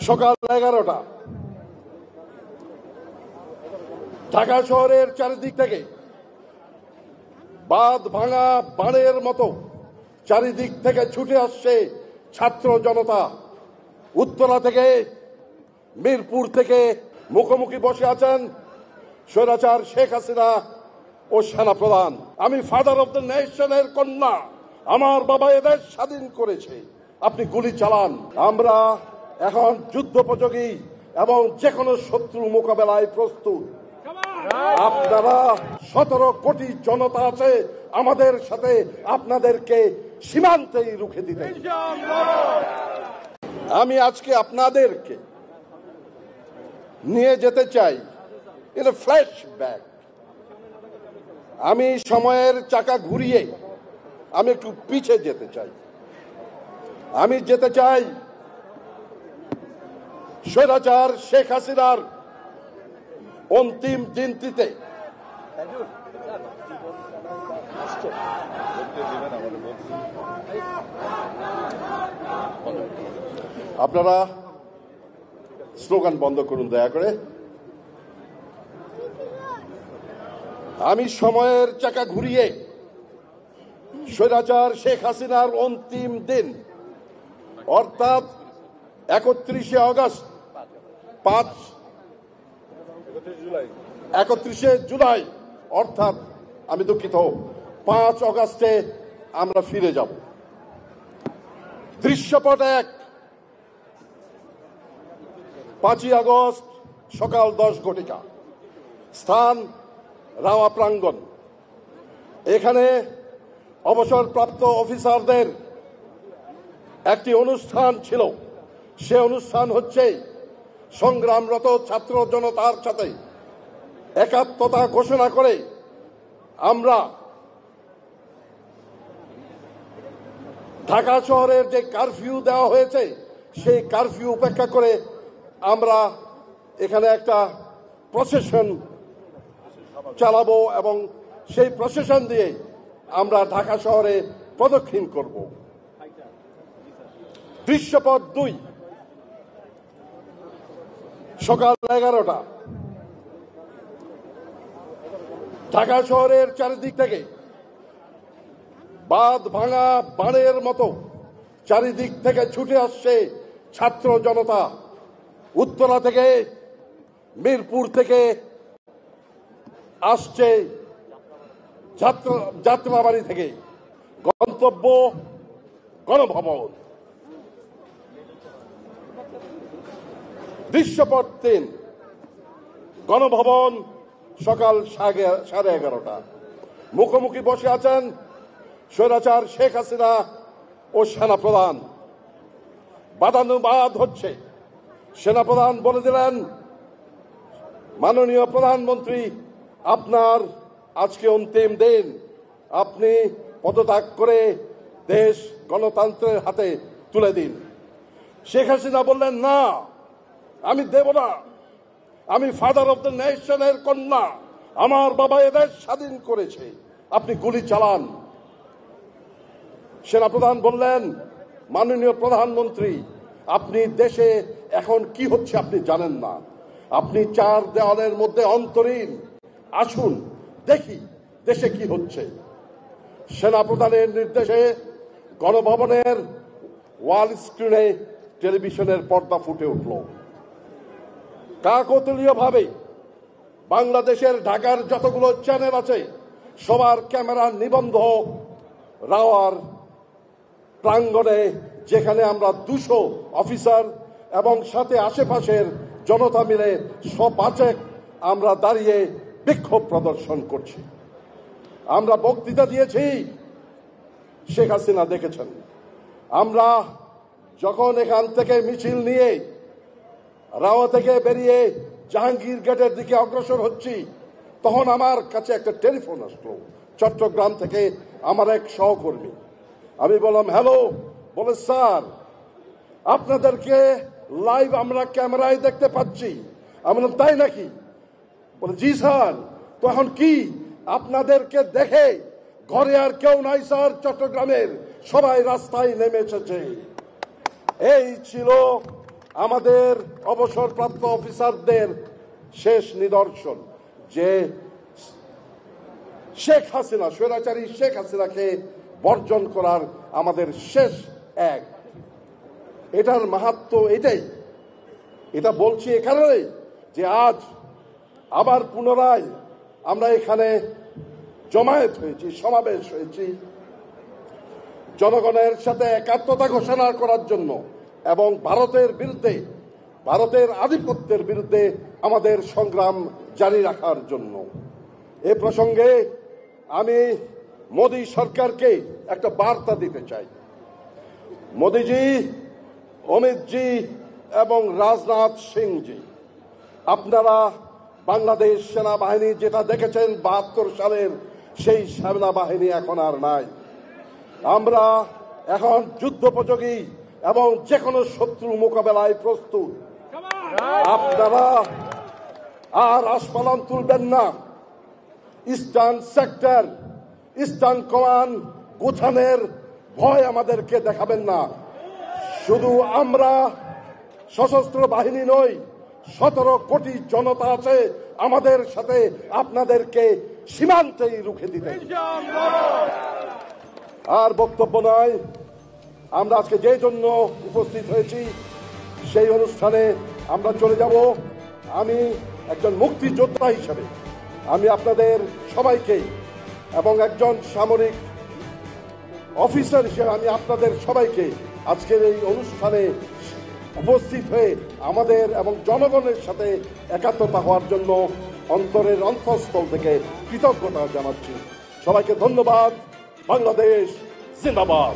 সকাল 11টা। ঢাকা শহরের চারিদিক থেকে বাঁধ ভাঙা বানের মতো চারিদিক থেকে ছুটে আসছে ছাত্র জনতা। উত্তরা থেকে, মিরপুর থেকে মুখোমুখি বসে আছেন স্বৈরাচার শেখ হাসিনা ও সেনাপ্রধান। আমি ফাদার অব দ্য নেশনের কন্যা, আমার বাবা এদেশ স্বাধীন করেছে, আপনি গুলি চালান। আমরা এখন যুদ্ধোপযোগী এবং যে কোনো শত্রু মোকাবেলায় প্রস্তুত। আপনারা 17 কোটি জনতা আছে আমাদের সাথে, আপনাদেরকে সীমান্তেই রুখে দিতে। আমি আজকে আপনাদেরকে নিয়ে যেতে চাই ইন এ ফ্ল্যাশব্যাক। আমি সময়ের চাকা ঘুরিয়ে আমি একটু পিছে যেতে চাই। আমি যেতে চাই স্বৈরাচার শেখ হাসিনার অন্তিম দিনটিতে। আপনারা স্লোগান বন্ধ করুন দয়া করে। আমি সময়ের চাকা ঘুরিয়ে স্বৈরাচার শেখ হাসিনার অন্তিম দিন অর্থাৎ 31শে আগস্ট 31শে জুলাই অর্থাৎ আমি দুঃখিত 5 আগস্টে আমরা ফিরে যাব। দৃশ্যপট 1, 5ই আগস্ট সকাল 10 ঘটিকা, স্থান রাওয়া প্রাঙ্গণ। এখানে অবসরপ্রাপ্ত অফিসারদের একটি অনুষ্ঠান ছিল। সে অনুষ্ঠান হচ্ছে সংগ্রামরত ছাত্র জনতার সাথে একাত্মতা ঘোষণা করে আমরা ঢাকা শহরের যে কারফিউ দেওয়া হয়েছে সেই কারফিউ উপেক্ষা করে আমরা এখানে একটা প্রসেশন চালাবো এবং সেই প্রসেশন দিয়ে আমরা ঢাকা শহরে প্রদক্ষিণ করব। দৃশ্যপট 2, সকাল 11টা। ঢাকা শহরের চারিদিক থেকে বাঁধ ভাঙা বানের মতো চারিদিক থেকে ছুটে আসছে ছাত্র জনতা। উত্তরা থেকে, মিরপুর থেকে আসছে যাত্রাবাড়ি থেকে। গন্তব্য গণভবন। দৃশ্যপট 3, গণভবন সকাল 11:30। মুখোমুখি বসে আছেন স্বৈরাচার শেখ হাসিনা ও সেনাপ্রধান। বাদানুবাদ হচ্ছে। সেনাপ্রধান বলে দিলেন, মাননীয় প্রধানমন্ত্রী, আপনার আজকে অন্তিম দিন, আপনি পদত্যাগ করে দেশ গণতন্ত্রের হাতে তুলে দিন। শেখ হাসিনা বললেন, না, আমি দেব না। আমি ফাদার অব দ্য নেশনের কন্যা, আমার বাবা এদেশ স্বাধীন করেছে, আপনি গুলি চালান। সেনাপ্রধান বললেন, মাননীয় প্রধানমন্ত্রী, আপনি দেশে এখন কি হচ্ছে আপনি জানেন না, আপনি 4 দেওয়ালের মধ্যে অন্তরীণ, আসুন দেখি দেশে কি হচ্ছে। সেনাপ্রধানের নির্দেশে গণভবনের ওয়াল স্ক্রিনে টেলিভিশনের পর্দা ফুটে উঠল। কাকতালীয়ভাবে বাংলাদেশের ঢাকার যতগুলো চ্যানেল আছে সবার ক্যামেরা নিবন্ধ রাওয়ার প্রাঙ্গণে, যেখানে আমরা 200 অফিসার এবং সাথে আশেপাশের জনতা মিলে 105 আমরা দাঁড়িয়ে বিক্ষোভ প্রদর্শন করছি। আমরা বক্তৃতা দিয়েছি, শেখ হাসিনা দেখেছেন। আমরা যখন এখান থেকে মিছিল নিয়ে রাওয়া থেকে বেরিয়ে জাহাঙ্গীর গেটের দিকে অগ্রসর হচ্ছি, তখন আমার কাছে একটা টেলিফোন আসলো চট্টগ্রাম থেকে আমার এক সহকর্মী। আমি বললাম, হ্যালো। বলে, স্যার, আপনাদেরকে লাইভ আমরা ক্যামেরায় দেখতে পাচ্ছি। আমি বললাম, তাই নাকি? বলে, জি স্যার। তো এখন কি আপনাদেরকে দেখে ঘরে আর কেউ নাই স্যার, চট্টগ্রামের সবাই রাস্তায় নেমে এসেছে। এই ছিল আমাদের অবসরপ্রাপ্ত অফিসারদের শেষ নিদর্শন যে শেখ হাসিনা, স্বৈরাচারী শেখ হাসিনাকে বর্জন করার আমাদের শেষ এক। এটার মাহাত্ম্য এটাই। এটা বলছি এখানেই যে আজ আবার পুনরায় আমরা এখানে জমায়েত হয়েছি, সমাবেশ হয়েছি জনগণের সাথে একাত্মতা ঘোষণা করার জন্য এবং ভারতের বিরুদ্ধে, ভারতের আধিপত্যের বিরুদ্ধে আমাদের সংগ্রাম জারি রাখার জন্য। এ প্রসঙ্গে আমি মোদী সরকারকে একটা বার্তা দিতে চাই। মোদীজি, অমিতজি এবং রাজনাথ সিংজি, আপনারা বাংলাদেশ সেনাবাহিনী যেটা দেখেছেন ৭২ সালের সেই সেনাবাহিনী এখন আর নাই। আমরা এখন যুদ্ধোপযোগী এবং যে কোনো শত্রু মোকাবেলায় প্রস্তুত। আপনারা আর আসমালান তুলবেন না। ইস্টার্ন সেক্টর, ইস্টার্ন কমান্ড গোছানোর ভয় আমাদেরকে দেখাবেন না। শুধু আমরা সশস্ত্র বাহিনী নই, ১৭ কোটি জনতা আছে আমাদের সাথে, আপনাদেরকে সীমান্তেই রুখে দিতে। আর বক্তব্য নয়, আমরা আজকে যে জন্য উপস্থিত হয়েছি সেই অনুষ্ঠানে আমরা চলে যাব। আমি একজন মুক্তিযোদ্ধা হিসেবে আমি আপনাদের সবাইকে এবং একজন সামরিক অফিসার হিসেবে আমি আপনাদের সবাইকে আজকের এই অনুষ্ঠানে উপস্থিত হয়ে আমাদের এবং জনগণের সাথে একাত্মতা হওয়ার জন্য অন্তরের অন্তঃস্থল থেকে কৃতজ্ঞতা জানাচ্ছি। সবাইকে ধন্যবাদ। বাংলাদেশ জিন্দাবাদ।